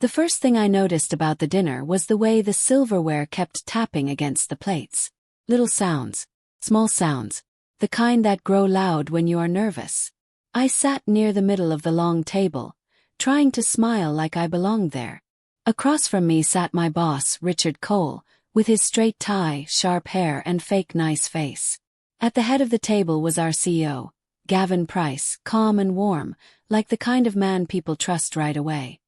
The first thing I noticed about the dinner was the way the silverware kept tapping against the plates. Little sounds, small sounds, the kind that grow loud when you are nervous. I sat near the middle of the long table, trying to smile like I belonged there. Across from me sat my boss, Richard Cole, with his straight tie, sharp hair and fake nice face. At the head of the table was our CEO, Gavin Price, calm and warm, like the kind of man people trust right away.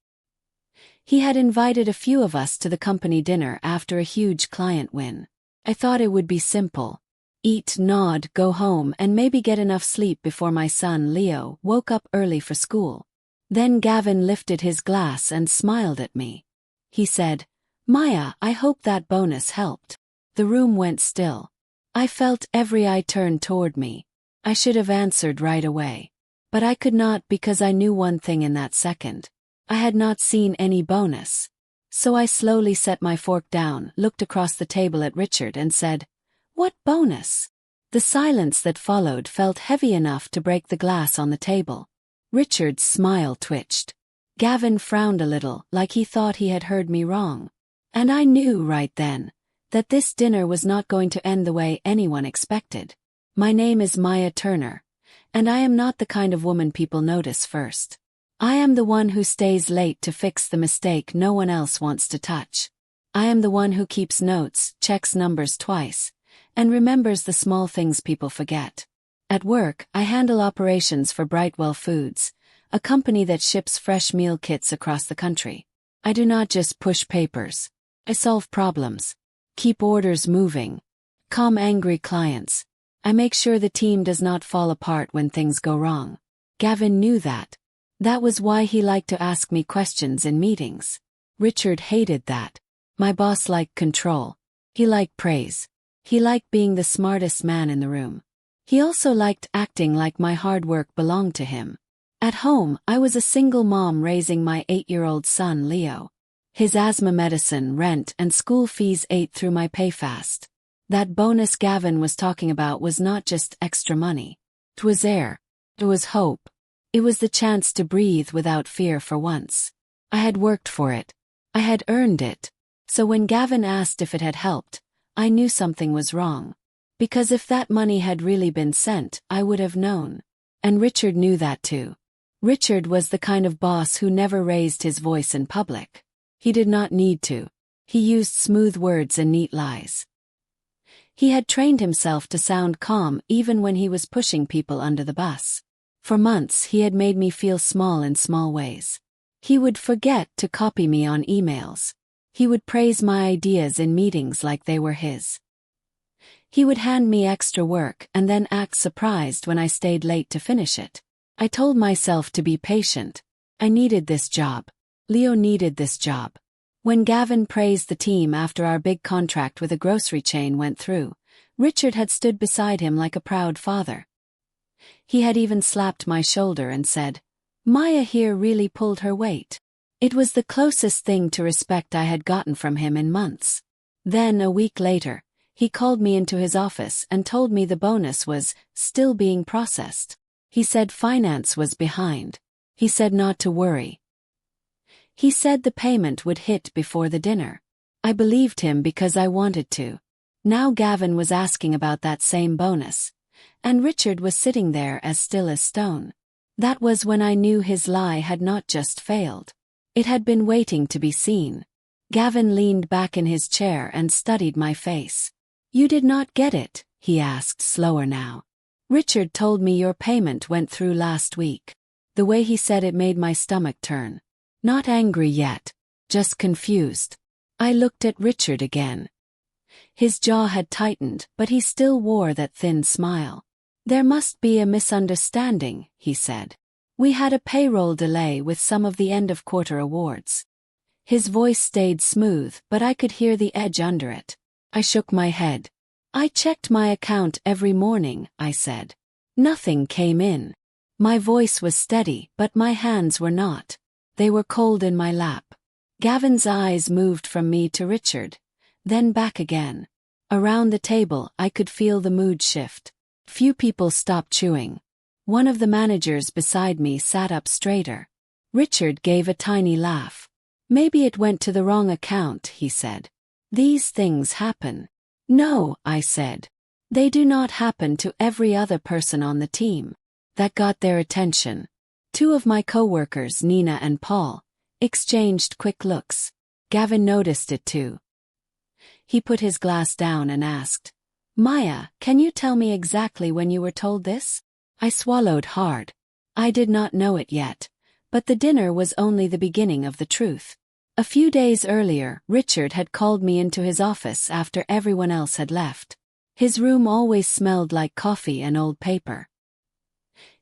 He had invited a few of us to the company dinner after a huge client win. I thought it would be simple. Eat, nod, go home and maybe get enough sleep before my son, Leo, woke up early for school. Then Gavin lifted his glass and smiled at me. He said, "Maya, I hope that bonus helped." The room went still. I felt every eye turned toward me. I should have answered right away. But I could not because I knew one thing in that second. I had not seen any bonus. So I slowly set my fork down, looked across the table at Richard and said, "What bonus?" The silence that followed felt heavy enough to break the glass on the table. Richard's smile twitched. Gavin frowned a little, like he thought he had heard me wrong. And I knew right then that this dinner was not going to end the way anyone expected. My name is Maya Turner, and I am not the kind of woman people notice first. I am the one who stays late to fix the mistake no one else wants to touch. I am the one who keeps notes, checks numbers twice, and remembers the small things people forget. At work, I handle operations for Brightwell Foods, a company that ships fresh meal kits across the country. I do not just push papers. I solve problems, keep orders moving, calm angry clients. I make sure the team does not fall apart when things go wrong. Gavin knew that. That was why he liked to ask me questions in meetings. Richard hated that. My boss liked control. He liked praise. He liked being the smartest man in the room. He also liked acting like my hard work belonged to him. At home, I was a single mom raising my 8-year-old son Leo. His asthma medicine, rent, and school fees ate through my pay fast. That bonus Gavin was talking about was not just extra money. It was air. It was hope. It was the chance to breathe without fear for once. I had worked for it. I had earned it. So when Gavin asked if it had helped, I knew something was wrong. Because if that money had really been sent, I would have known. And Richard knew that too. Richard was the kind of boss who never raised his voice in public. He did not need to. He used smooth words and neat lies. He had trained himself to sound calm even when he was pushing people under the bus. For months he had made me feel small in small ways. He would forget to copy me on emails. He would praise my ideas in meetings like they were his. He would hand me extra work and then act surprised when I stayed late to finish it. I told myself to be patient. I needed this job. Leo needed this job. When Gavin praised the team after our big contract with a grocery chain went through, Richard had stood beside him like a proud father. He had even slapped my shoulder and said, "Maya here really pulled her weight." It was the closest thing to respect I had gotten from him in months. Then, a week later, he called me into his office and told me the bonus was still being processed. He said finance was behind. He said not to worry. He said the payment would hit before the dinner. I believed him because I wanted to. Now Gavin was asking about that same bonus. And Richard was sitting there as still as stone. That was when I knew his lie had not just failed. It had been waiting to be seen. Gavin leaned back in his chair and studied my face. "You did not get it?" he asked, slower now. "Richard told me your payment went through last week." The way he said it made my stomach turn. Not angry yet, just confused. I looked at Richard again. His jaw had tightened, but he still wore that thin smile. "There must be a misunderstanding," he said. "We had a payroll delay with some of the end-of-quarter awards." His voice stayed smooth, but I could hear the edge under it. I shook my head. "I checked my account every morning," I said. Nothing came in. My voice was steady, but my hands were not. They were cold in my lap. Gavin's eyes moved from me to Richard, then back again. Around the table, I could feel the mood shift. Few people stopped chewing. One of the managers beside me sat up straighter. Richard gave a tiny laugh. Maybe it went to the wrong account, he said. These things happen. No, I said. They do not happen to every other person on the team. That got their attention. Two of my co-workers, Nina and Paul, exchanged quick looks. Gavin noticed it too. He put his glass down and asked, Maya, can you tell me exactly when you were told this? I swallowed hard. I did not know it yet, but the dinner was only the beginning of the truth. A few days earlier, Richard had called me into his office after everyone else had left. His room always smelled like coffee and old paper.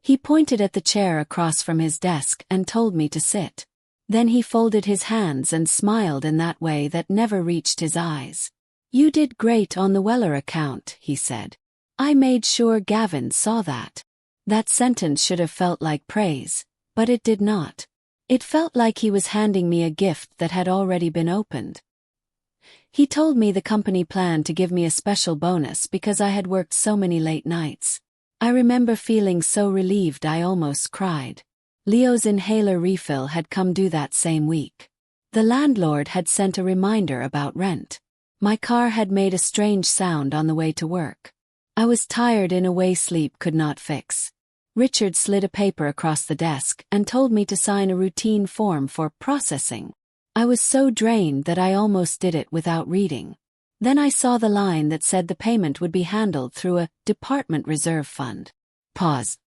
He pointed at the chair across from his desk and told me to sit. Then he folded his hands and smiled in that way that never reached his eyes. You did great on the Weller account, he said. I made sure Gavin saw that. That sentence should have felt like praise, but it did not. It felt like he was handing me a gift that had already been opened. He told me the company planned to give me a special bonus because I had worked so many late nights. I remember feeling so relieved I almost cried. Leo's inhaler refill had come due that same week. The landlord had sent a reminder about rent. My car had made a strange sound on the way to work. I was tired in a way sleep could not fix. Richard slid a paper across the desk and told me to sign a routine form for processing. I was so drained that I almost did it without reading. Then I saw the line that said the payment would be handled through a department reserve fund. Pause.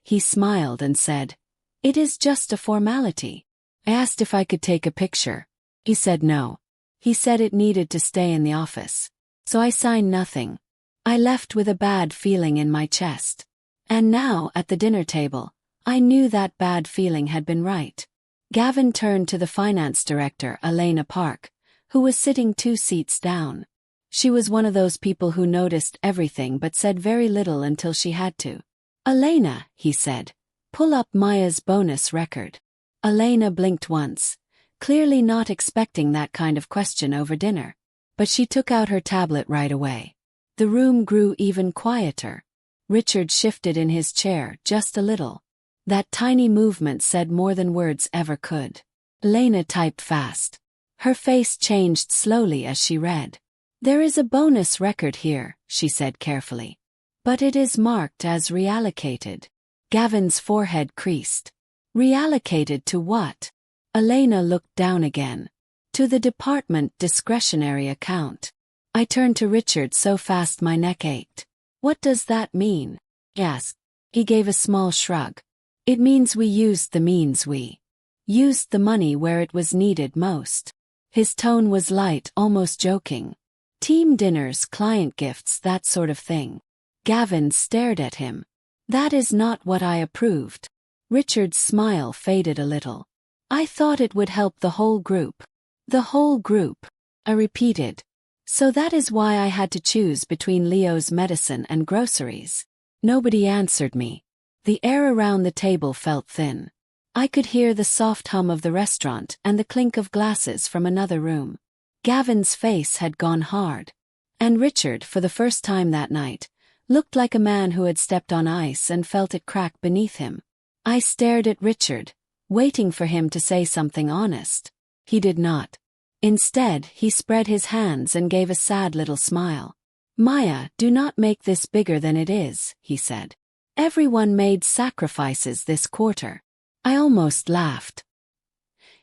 He smiled and said, It is just a formality. I asked if I could take a picture. He said no. He said it needed to stay in the office. So I signed nothing. I left with a bad feeling in my chest. And now, at the dinner table, I knew that bad feeling had been right. Gavin turned to the finance director, Elena Park, who was sitting 2 seats down. She was one of those people who noticed everything but said very little until she had to. Elena, he said, pull up Maya's bonus record. Elena blinked once, clearly not expecting that kind of question over dinner. But she took out her tablet right away. The room grew even quieter. Richard shifted in his chair just a little. That tiny movement said more than words ever could. Elena typed fast. Her face changed slowly as she read. There is a bonus record here, she said carefully. But it is marked as reallocated. Gavin's forehead creased. Reallocated to what? Elena looked down again. To the department discretionary account. I turned to Richard so fast my neck ached. What does that mean? He asked. He gave a small shrug. It means we used the money where it was needed most. His tone was light, almost joking. Team dinners, client gifts, that sort of thing. Gavin stared at him. That is not what I approved. Richard's smile faded a little. I thought it would help the whole group. The whole group, I repeated. So that is why I had to choose between Leo's medicine and groceries. Nobody answered me. The air around the table felt thin. I could hear the soft hum of the restaurant and the clink of glasses from another room. Gavin's face had gone hard. And Richard, for the first time that night, looked like a man who had stepped on ice and felt it crack beneath him. I stared at Richard, waiting for him to say something honest. He did not. Instead, he spread his hands and gave a sad little smile. Maya, do not make this bigger than it is, he said. Everyone made sacrifices this quarter. I almost laughed.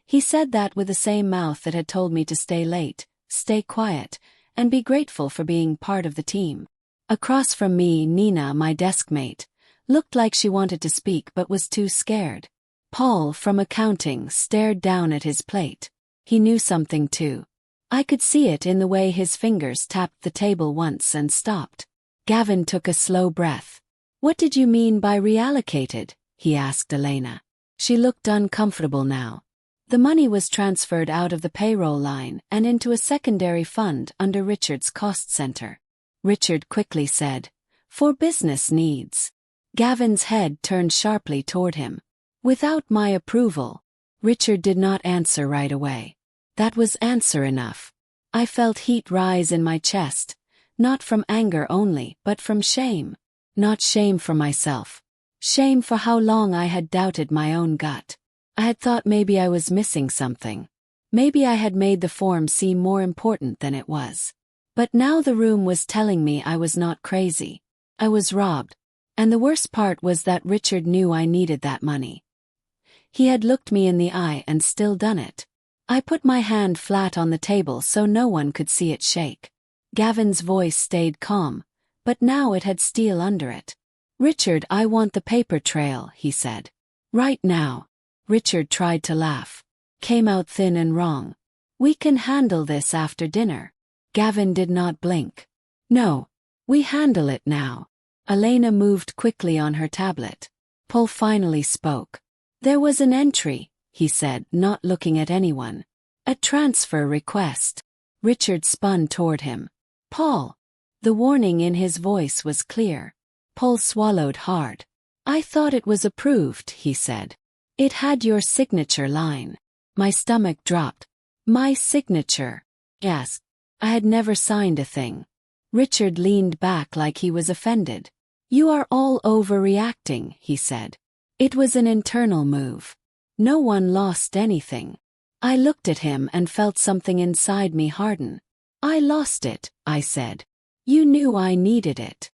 He said that with the same mouth that had told me to stay late, stay quiet, and be grateful for being part of the team. Across from me, Nina, my deskmate, looked like she wanted to speak but was too scared. Paul, from accounting, stared down at his plate. He knew something too. I could see it in the way his fingers tapped the table once and stopped. Gavin took a slow breath. What did you mean by reallocated? He asked Elena. She looked uncomfortable now. The money was transferred out of the payroll line and into a secondary fund under Richard's cost center. Richard quickly said, for business needs. Gavin's head turned sharply toward him. Without my approval. Richard did not answer right away. That was answer enough. I felt heat rise in my chest, not from anger only, but from shame. Not shame for myself. Shame for how long I had doubted my own gut. I had thought maybe I was missing something. Maybe I had made the form seem more important than it was. But now the room was telling me I was not crazy. I was robbed. And the worst part was that Richard knew I needed that money. He had looked me in the eye and still done it. I put my hand flat on the table so no one could see it shake. Gavin's voice stayed calm, but now it had steel under it. "Richard, I want the paper trail," he said. "Right now." Richard tried to laugh. Came out thin and wrong. "We can handle this after dinner." Gavin did not blink. "No. We handle it now." Elena moved quickly on her tablet. Paul finally spoke. "There was an entry," he said, not looking at anyone. "A transfer request." Richard spun toward him. "Paul." The warning in his voice was clear. Paul swallowed hard. "I thought it was approved," he said. "It had your signature line." My stomach dropped. "My signature?" Yes. I had never signed a thing. Richard leaned back like he was offended. "You are all overreacting," he said. "It was an internal move. No one lost anything." I looked at him and felt something inside me harden. "I lost it," I said. "You knew I needed it."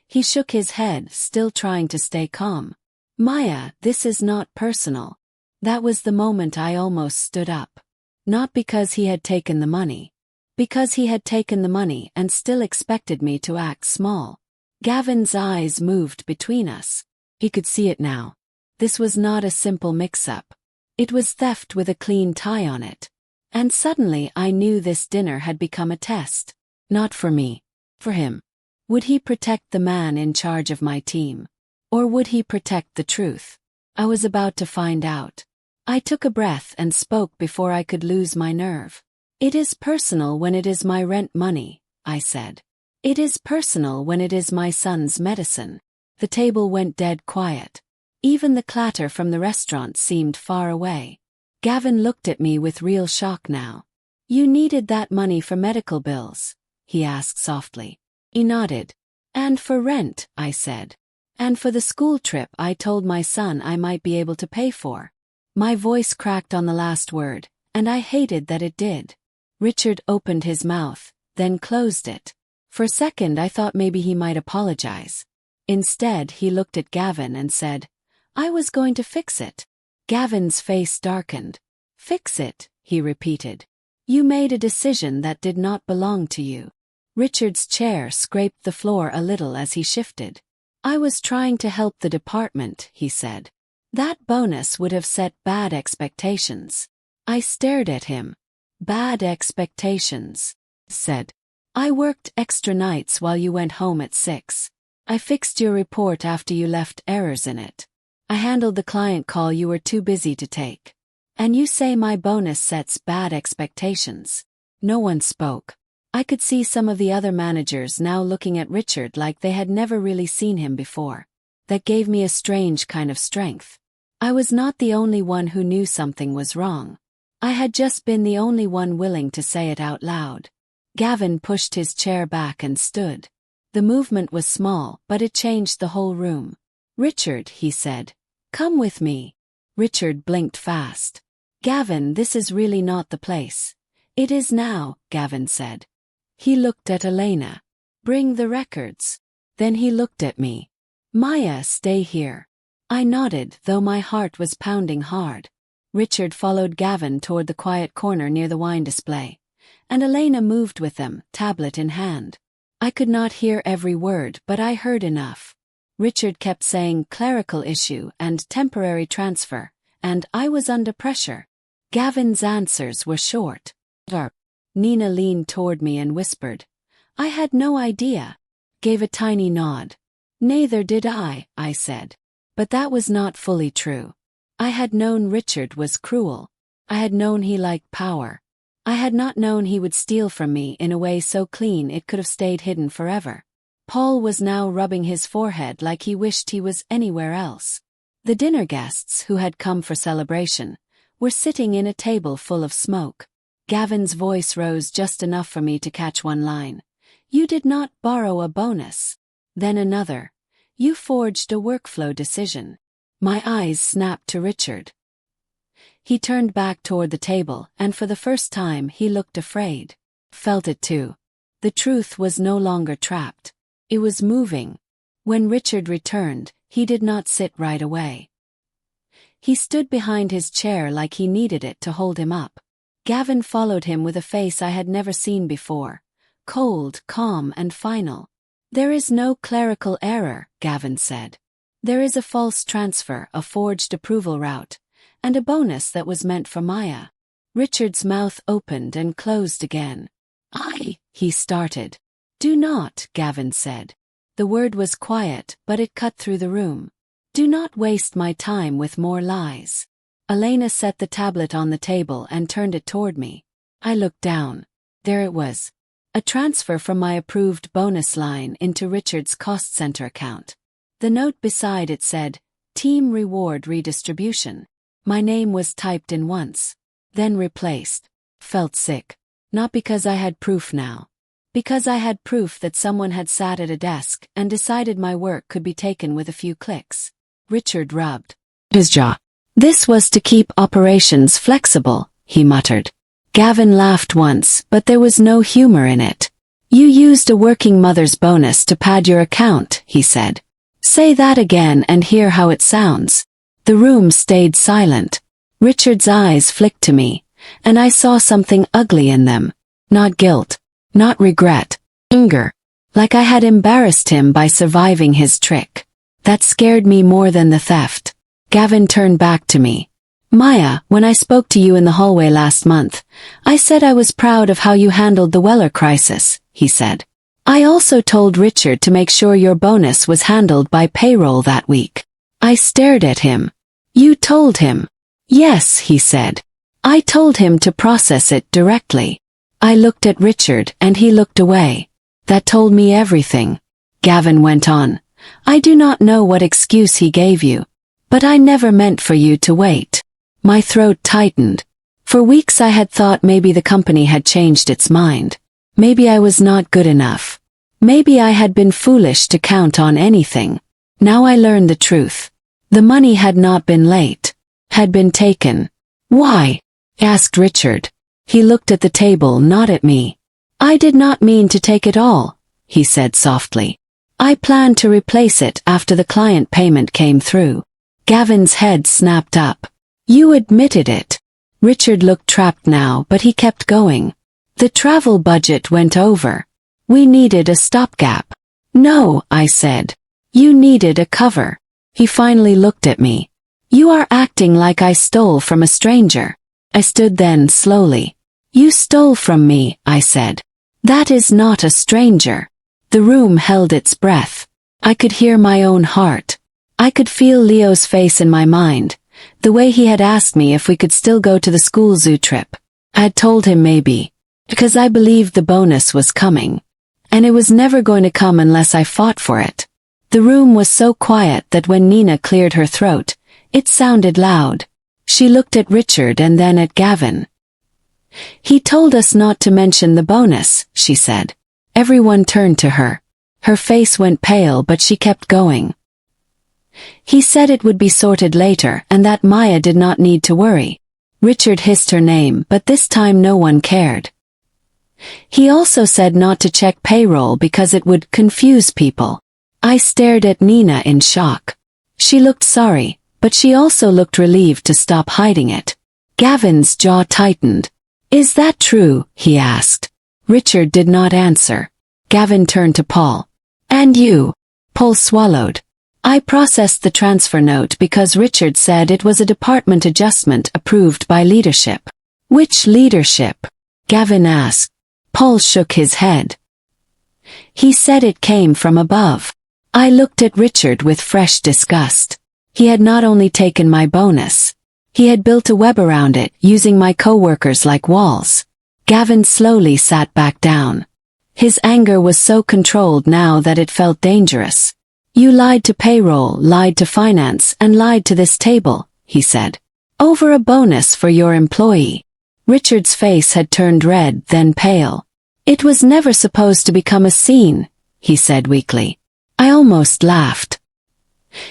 He shook his head, still trying to stay calm. "Maya, this is not personal." That was the moment I almost stood up. Not because he had taken the money. Because he had taken the money and still expected me to act small. Gavin's eyes moved between us. He could see it now. This was not a simple mix-up. It was theft with a clean tie on it. And suddenly I knew this dinner had become a test. Not for me. For him. Would he protect the man in charge of my team? Or would he protect the truth? I was about to find out. I took a breath and spoke before I could lose my nerve. "It is personal when it is my rent money," I said. "It is personal when it is my son's medicine." The table went dead quiet. Even the clatter from the restaurant seemed far away. Gavin looked at me with real shock now. "You needed that money for medical bills?" he asked softly. He nodded. "And for rent," I said. "And for the school trip I told my son I might be able to pay for." My voice cracked on the last word, and I hated that it did. Richard opened his mouth, then closed it. For a second I thought maybe he might apologize. Instead he looked at Gavin and said, "I was going to fix it." Gavin's face darkened. "Fix it," he repeated. "You made a decision that did not belong to you." Richard's chair scraped the floor a little as he shifted. "I was trying to help the department," he said. "That bonus would have set bad expectations." I stared at him. "Bad expectations," said. "I worked extra nights while you went home at 6. I fixed your report after you left errors in it. I handled the client call you were too busy to take. And you say my bonus sets bad expectations." No one spoke. I could see some of the other managers now looking at Richard like they had never really seen him before. That gave me a strange kind of strength. I was not the only one who knew something was wrong. I had just been the only one willing to say it out loud. Gavin pushed his chair back and stood. The movement was small, but it changed the whole room. "Richard," he said, "come with me." Richard blinked fast. "Gavin, this is really not the place." "It is now," Gavin said. He looked at Elena. "Bring the records." Then he looked at me. "Maya, stay here." I nodded, though my heart was pounding hard. Richard followed Gavin toward the quiet corner near the wine display, and Elena moved with them, tablet in hand. I could not hear every word, but I heard enough. Richard kept saying clerical issue and temporary transfer, and I was under pressure. Gavin's answers were short. Nina leaned toward me and whispered, "I had no idea." Gave a tiny nod. "Neither did I said. But that was not fully true. I had known Richard was cruel. I had known he liked power. I had not known he would steal from me in a way so clean it could have stayed hidden forever. Paul was now rubbing his forehead like he wished he was anywhere else. The dinner guests, who had come for celebration, were sitting in a table full of smoke. Gavin's voice rose just enough for me to catch one line. "You did not borrow a bonus." Then another. "You forged a workflow decision." My eyes snapped to Richard. He turned back toward the table, and for the first time he looked afraid. Felt it too. The truth was no longer trapped. It was moving. When Richard returned, he did not sit right away. He stood behind his chair like he needed it to hold him up. Gavin followed him with a face I had never seen before. Cold, calm, and final. "There is no clerical error," Gavin said. "There is a false transfer, a forged approval route, and a bonus that was meant for Maya." Richard's mouth opened and closed again. He started. "Do not," Gavin said. The word was quiet, but it cut through the room. "Do not waste my time with more lies." Elena set the tablet on the table and turned it toward me. I looked down. There it was. A transfer from my approved bonus line into Richard's cost center account. The note beside it said, "Team Reward Redistribution." My name was typed in once, then replaced. Felt sick. Not because I had proof now. Because I had proof that someone had sat at a desk and decided my work could be taken with a few clicks. Richard rubbed his jaw. "This was to keep operations flexible," he muttered. Gavin laughed once, but there was no humor in it. "You used a working mother's bonus to pad your account," he said. "Say that again and hear how it sounds." The room stayed silent. Richard's eyes flicked to me, and I saw something ugly in them. Not guilt. Not regret. Anger. Like I had embarrassed him by surviving his trick. That scared me more than the theft. Gavin turned back to me. "Maya, when I spoke to you in the hallway last month, I said I was proud of how you handled the Weller crisis," he said. "I also told Richard to make sure your bonus was handled by payroll that week." I stared at him. "You told him?" "Yes," he said. "I told him to process it directly." I looked at Richard and he looked away. "That told me everything." Gavin went on. "I do not know what excuse he gave you, but I never meant for you to wait." My throat tightened. For weeks I had thought maybe the company had changed its mind. Maybe I was not good enough. Maybe I had been foolish to count on anything. Now I learned the truth. The money had not been late. Had been taken. "Why?" asked Richard. He looked at the table, not at me. "I did not mean to take it all," he said softly. "I planned to replace it after the client payment came through." Gavin's head snapped up. "You admitted it." Richard looked trapped now, but he kept going. "The travel budget went over. We needed a stopgap." "No," I said. "You needed a cover." He finally looked at me. "You are acting like I stole from a stranger." I stood then slowly. "You stole from me," I said. "That is not a stranger." The room held its breath. I could hear my own heart. I could feel Leo's face in my mind, the way he had asked me if we could still go to the school zoo trip. I had told him maybe, because I believed the bonus was coming. And it was never going to come unless I fought for it. The room was so quiet that when Nina cleared her throat, it sounded loud. She looked at Richard and then at Gavin. "He told us not to mention the bonus," she said. Everyone turned to her. Her face went pale, but she kept going. "He said it would be sorted later and that Maya did not need to worry." Richard hissed her name, but this time no one cared. "He also said not to check payroll because it would confuse people." I stared at Nina in shock. She looked sorry, but she also looked relieved to stop hiding it. Gavin's jaw tightened. "Is that true?" he asked. Richard did not answer. Gavin turned to Paul. "And you?" Paul swallowed. "I processed the transfer note because Richard said it was a department adjustment approved by leadership." "Which leadership?" Gavin asked. Paul shook his head. "He said it came from above." I looked at Richard with fresh disgust. He had not only taken my bonus. He had built a web around it, using my coworkers like walls. Gavin slowly sat back down. His anger was so controlled now that it felt dangerous. "You lied to payroll, lied to finance, and lied to this table," he said. "Over a bonus for your employee." Richard's face had turned red, then pale. "It was never supposed to become a scene," he said weakly. I almost laughed.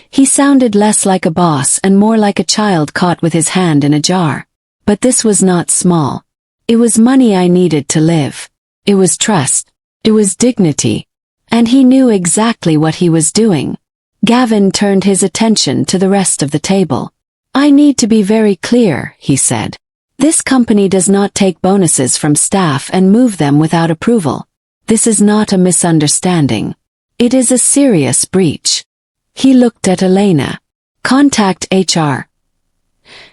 He sounded less like a boss and more like a child caught with his hand in a jar. But this was not small. It was money I needed to live. It was trust. It was dignity. And he knew exactly what he was doing. Gavin turned his attention to the rest of the table. "I need to be very clear," he said. "This company does not take bonuses from staff and move them without approval. This is not a misunderstanding. It is a serious breach." He looked at Elena. "Contact HR.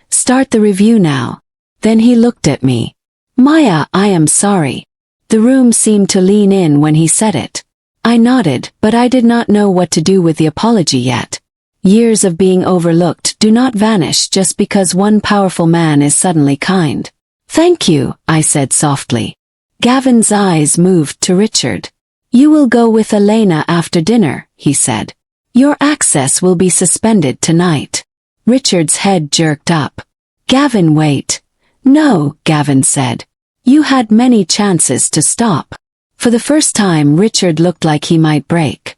Start the review now." Then he looked at me. "Maya, I am sorry." The room seemed to lean in when he said it. I nodded, but I did not know what to do with the apology yet. Years of being overlooked do not vanish just because one powerful man is suddenly kind. "Thank you," I said softly. Gavin's eyes moved to Richard. "You will go with Elena after dinner," he said. "Your access will be suspended tonight." Richard's head jerked up. "Gavin, wait." "No," Gavin said. "You had many chances to stop." For the first time, Richard looked like he might break.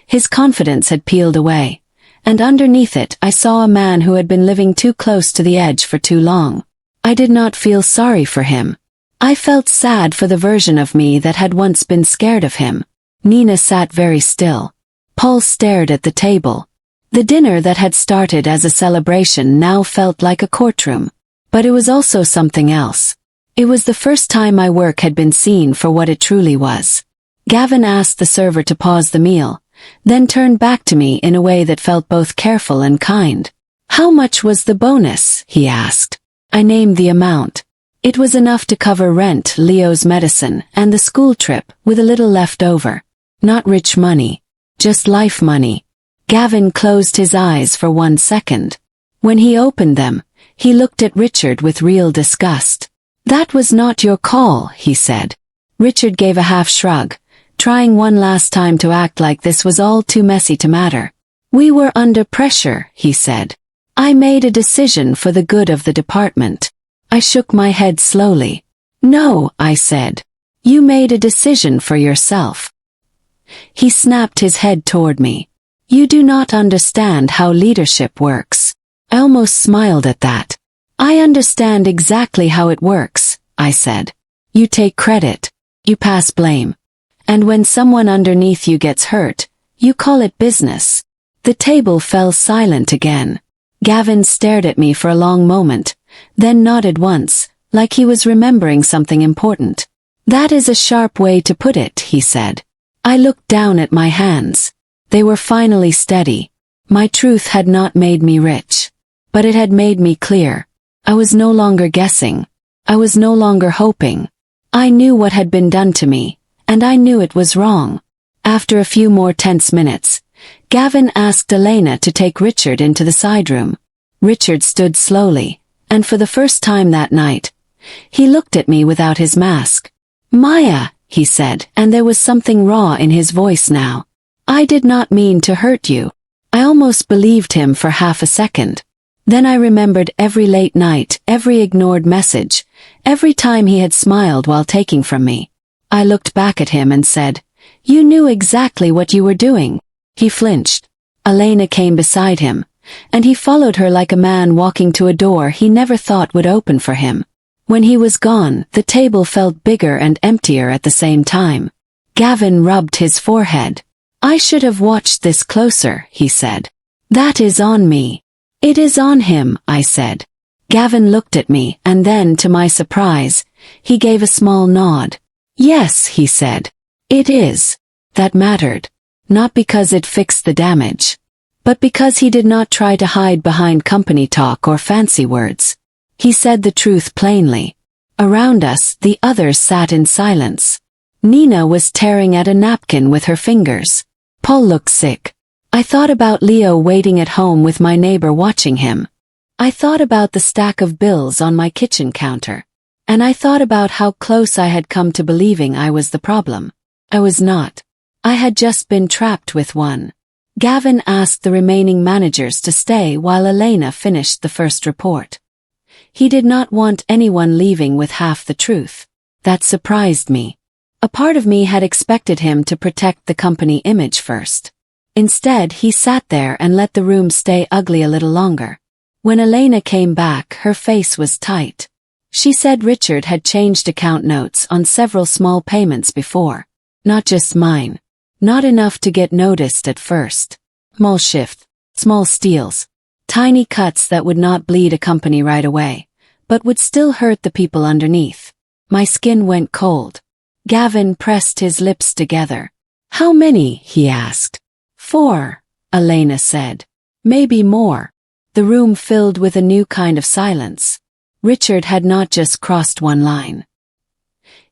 His confidence had peeled away, and underneath it I saw a man who had been living too close to the edge for too long. I did not feel sorry for him. I felt sad for the version of me that had once been scared of him. Nina sat very still. Paul stared at the table. The dinner that had started as a celebration now felt like a courtroom. But it was also something else. It was the first time my work had been seen for what it truly was. Gavin asked the server to pause the meal, then turned back to me in a way that felt both careful and kind. "How much was the bonus?" he asked. I named the amount. It was enough to cover rent, Leo's medicine, and the school trip, with a little left over. Not rich money. Just life money. Gavin closed his eyes for 1 second. When he opened them, he looked at Richard with real disgust. "That was not your call," he said. Richard gave a half shrug, trying one last time to act like this was all too messy to matter. "We were under pressure," he said. "I made a decision for the good of the department." I shook my head slowly. "No," I said. "You made a decision for yourself." He snapped his head toward me. "You do not understand how leadership works." I almost smiled at that. "I understand exactly how it works," I said. "You take credit. You pass blame. And when someone underneath you gets hurt, you call it business." The table fell silent again. Gavin stared at me for a long moment, then nodded once, like he was remembering something important. "That is a sharp way to put it," he said. I looked down at my hands. They were finally steady. My truth had not made me rich. But it had made me clear. I was no longer guessing. I was no longer hoping. I knew what had been done to me, and I knew it was wrong. After a few more tense minutes, Gavin asked Elena to take Richard into the side room. Richard stood slowly, and for the first time that night, he looked at me without his mask. "Maya," he said, and there was something raw in his voice now. "I did not mean to hurt you." I almost believed him for half a second. Then I remembered every late night, every ignored message, every time he had smiled while taking from me. I looked back at him and said, "You knew exactly what you were doing." He flinched. Elena came beside him, and he followed her like a man walking to a door he never thought would open for him. When he was gone, the table felt bigger and emptier at the same time. Gavin rubbed his forehead. "I should have watched this closer," he said. "That is on me." "It is on him," I said. Gavin looked at me, and then, to my surprise, he gave a small nod. "Yes," he said. "It is." That mattered. Not because it fixed the damage, but because he did not try to hide behind company talk or fancy words. He said the truth plainly. Around us, the others sat in silence. Nina was tearing at a napkin with her fingers. Paul looked sick. I thought about Leo waiting at home with my neighbor watching him. I thought about the stack of bills on my kitchen counter. And I thought about how close I had come to believing I was the problem. I was not. I had just been trapped with one. Gavin asked the remaining managers to stay while Elena finished the first report. He did not want anyone leaving with half the truth. That surprised me. A part of me had expected him to protect the company image first. Instead, he sat there and let the room stay ugly a little longer. When Elena came back, her face was tight. She said Richard had changed account notes on several small payments before. Not just mine. Not enough to get noticed at first. Small shift. Small steals. Tiny cuts that would not bleed a company right away, but would still hurt the people underneath. My skin went cold. Gavin pressed his lips together. "How many?" he asked. "4, Elena said. "Maybe more." The room filled with a new kind of silence. Richard had not just crossed one line.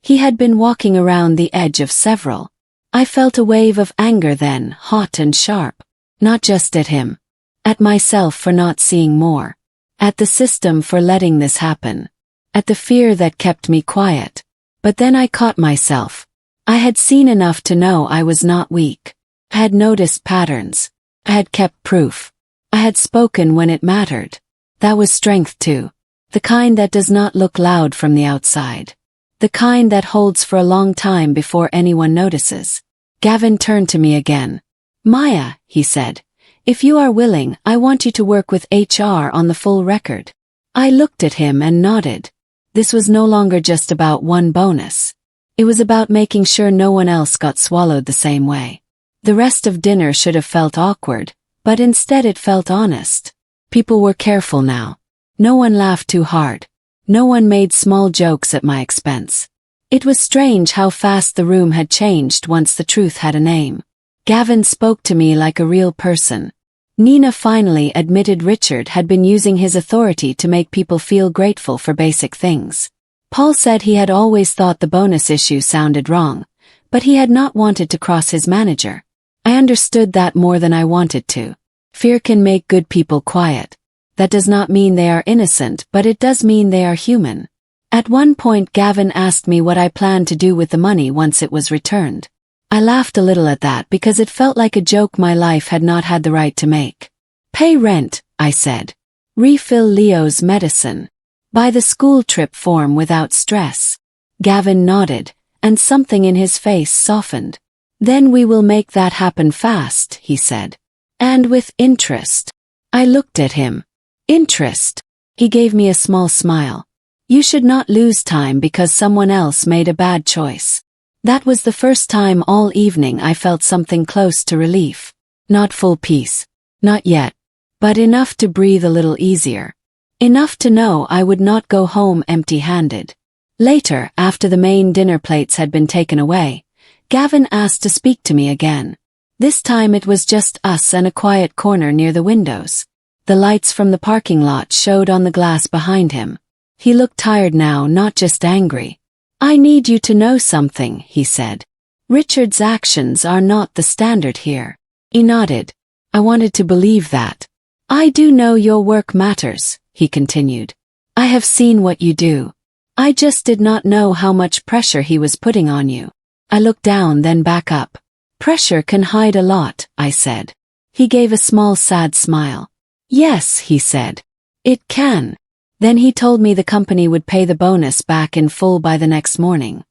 He had been walking around the edge of several. I felt a wave of anger then, hot and sharp. Not just at him. At myself for not seeing more. At the system for letting this happen. At the fear that kept me quiet. But then I caught myself. I had seen enough to know I was not weak. I had noticed patterns. I had kept proof. I had spoken when it mattered. That was strength too. The kind that does not look loud from the outside. The kind that holds for a long time before anyone notices. Gavin turned to me again. "Maya," he said, "if you are willing, I want you to work with HR on the full record." I looked at him and nodded. This was no longer just about one bonus. It was about making sure no one else got swallowed the same way. The rest of dinner should have felt awkward, but instead it felt honest. People were careful now. No one laughed too hard. No one made small jokes at my expense. It was strange how fast the room had changed once the truth had a name. Gavin spoke to me like a real person. Nina finally admitted Richard had been using his authority to make people feel grateful for basic things. Paul said he had always thought the bonus issue sounded wrong, but he had not wanted to cross his manager. I understood that more than I wanted to. Fear can make good people quiet. That does not mean they are innocent, but it does mean they are human. At one point Gavin asked me what I planned to do with the money once it was returned. I laughed a little at that because it felt like a joke my life had not had the right to make. "Pay rent," I said. "Refill Leo's medicine. Buy the school trip form without stress." Gavin nodded, and something in his face softened. "Then we will make that happen fast," he said. "And with interest." I looked at him. "Interest?" He gave me a small smile. "You should not lose time because someone else made a bad choice." That was the first time all evening I felt something close to relief. Not full peace. Not yet. But enough to breathe a little easier. Enough to know I would not go home empty-handed. Later, after the main dinner plates had been taken away, Gavin asked to speak to me again. This time it was just us and a quiet corner near the windows. The lights from the parking lot showed on the glass behind him. He looked tired now, not just angry. "I need you to know something," he said. "Richard's actions are not the standard here." He nodded. I wanted to believe that. "I do know your work matters," he continued. "I have seen what you do. I just did not know how much pressure he was putting on you." I looked down, then back up. "Pressure can hide a lot," I said. He gave a small sad smile. "Yes," he said. "It can." Then he told me the company would pay the bonus back in full by the next morning.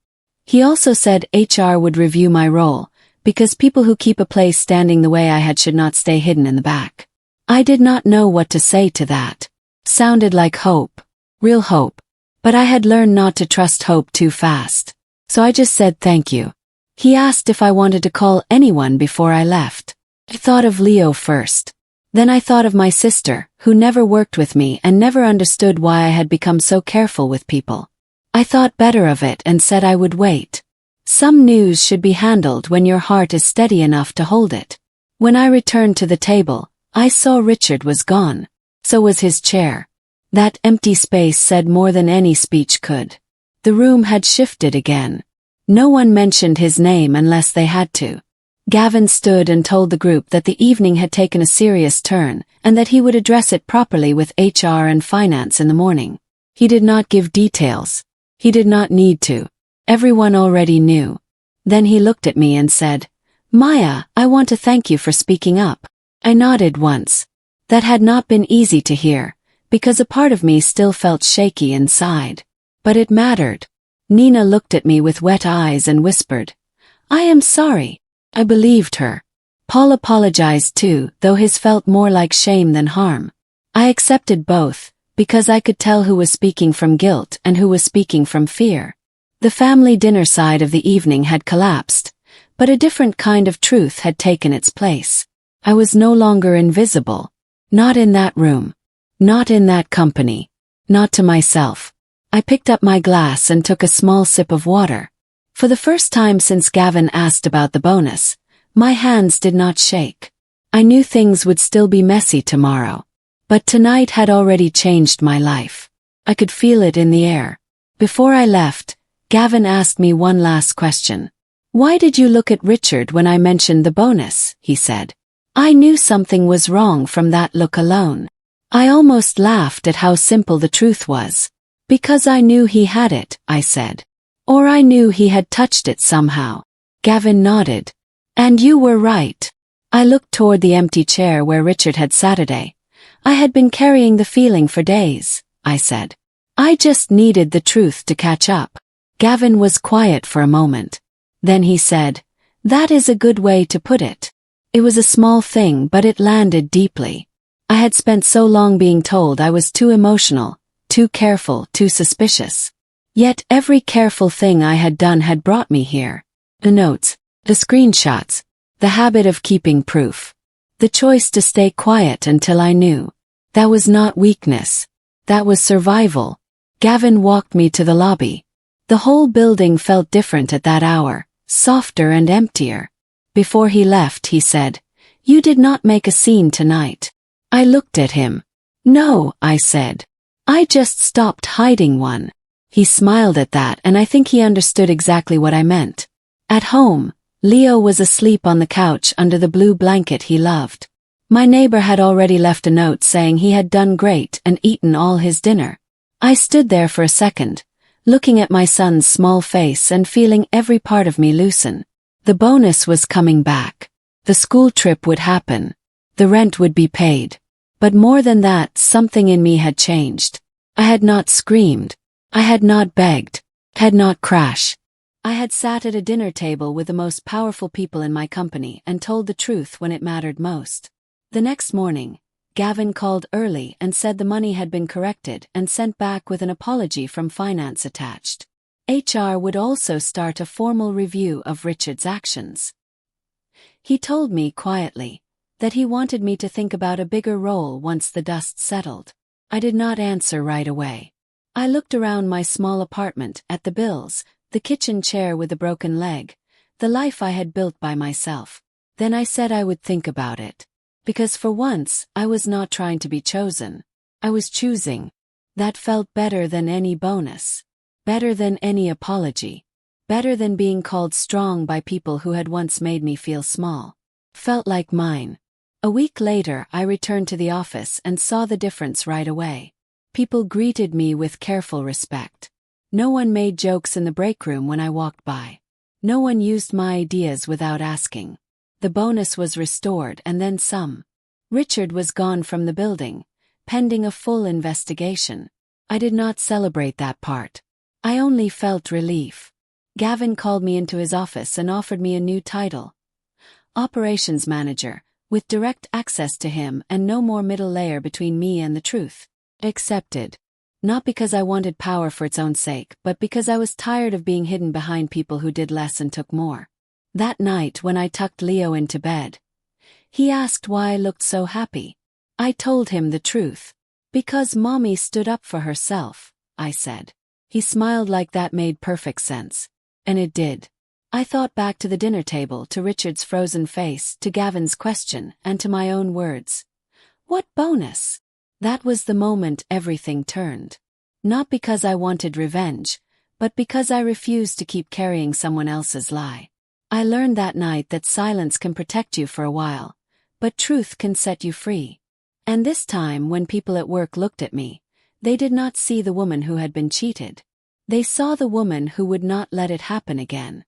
He also said HR would review my role, because people who keep a place standing the way I had should not stay hidden in the back. I did not know what to say to that. Sounded like hope. Real hope. But I had learned not to trust hope too fast. So I just said thank you. He asked if I wanted to call anyone before I left. I thought of Leo first. Then I thought of my sister, who never worked with me and never understood why I had become so careful with people. I thought better of it and said I would wait. Some news should be handled when your heart is steady enough to hold it. When I returned to the table, I saw Richard was gone. So was his chair. That empty space said more than any speech could. The room had shifted again. No one mentioned his name unless they had to. Gavin stood and told the group that the evening had taken a serious turn, and that he would address it properly with HR and finance in the morning. He did not give details. He did not need to. Everyone already knew. Then he looked at me and said, "Maya, I want to thank you for speaking up." I nodded once. That had not been easy to hear, because a part of me still felt shaky inside. But it mattered. Nina looked at me with wet eyes and whispered, "I am sorry." I believed her. Paul apologized too, though his felt more like shame than harm. I accepted both, because I could tell who was speaking from guilt and who was speaking from fear. The family dinner side of the evening had collapsed, but a different kind of truth had taken its place. I was no longer invisible. Not in that room. Not in that company. Not to myself. I picked up my glass and took a small sip of water. For the first time since Gavin asked about the bonus, my hands did not shake. I knew things would still be messy tomorrow. But tonight had already changed my life. I could feel it in the air. Before I left, Gavin asked me one last question. "Why did you look at Richard when I mentioned the bonus?" he said. I knew something was wrong from that look alone. I almost laughed at how simple the truth was. Because I knew he had it, I said. Or I knew he had touched it somehow. Gavin nodded. And you were right. I looked toward the empty chair where Richard had sat today. I had been carrying the feeling for days, I said. I just needed the truth to catch up. Gavin was quiet for a moment. Then he said, "That is a good way to put it." It was a small thing, but it landed deeply. I had spent so long being told I was too emotional, too careful, too suspicious. Yet every careful thing I had done had brought me here. The notes, the screenshots, the habit of keeping proof. The choice to stay quiet until I knew. That was not weakness. That was survival. Gavin walked me to the lobby. The whole building felt different at that hour, softer and emptier. Before he left, he said, "You did not make a scene tonight." I looked at him. "No," I said. "I just stopped hiding one." He smiled at that, and I think he understood exactly what I meant. At home, Leo was asleep on the couch under the blue blanket he loved. My neighbor had already left a note saying he had done great and eaten all his dinner. I stood there for a second, looking at my son's small face and feeling every part of me loosen. The bonus was coming back. The school trip would happen. The rent would be paid. But more than that, something in me had changed. I had not screamed. I had not begged. Had not crashed. I had sat at a dinner table with the most powerful people in my company and told the truth when it mattered most. The next morning, Gavin called early and said the money had been corrected and sent back with an apology from finance attached. HR would also start a formal review of Richard's actions. He told me quietly that he wanted me to think about a bigger role once the dust settled. I did not answer right away. I looked around my small apartment at the bills, the kitchen chair with the broken leg, the life I had built by myself. Then I said I would think about it. Because for once, I was not trying to be chosen. I was choosing. That felt better than any bonus. Better than any apology. Better than being called strong by people who had once made me feel small. Felt like mine. A week later, I returned to the office and saw the difference right away. People greeted me with careful respect. No one made jokes in the break room when I walked by. No one used my ideas without asking. The bonus was restored and then some. Richard was gone from the building, pending a full investigation. I did not celebrate that part. I only felt relief. Gavin called me into his office and offered me a new title. Operations Manager, with direct access to him and no more middle layer between me and the truth. Accepted. Not because I wanted power for its own sake, but because I was tired of being hidden behind people who did less and took more. That night when I tucked Leo into bed, he asked why I looked so happy. I told him the truth. Because Mommy stood up for herself, I said. He smiled like that made perfect sense. And it did. I thought back to the dinner table, to Richard's frozen face, to Gavin's question, and to my own words. What bonus? That was the moment everything turned. Not because I wanted revenge, but because I refused to keep carrying someone else's lie. I learned that night that silence can protect you for a while, but truth can set you free. And this time when people at work looked at me, they did not see the woman who had been cheated. They saw the woman who would not let it happen again.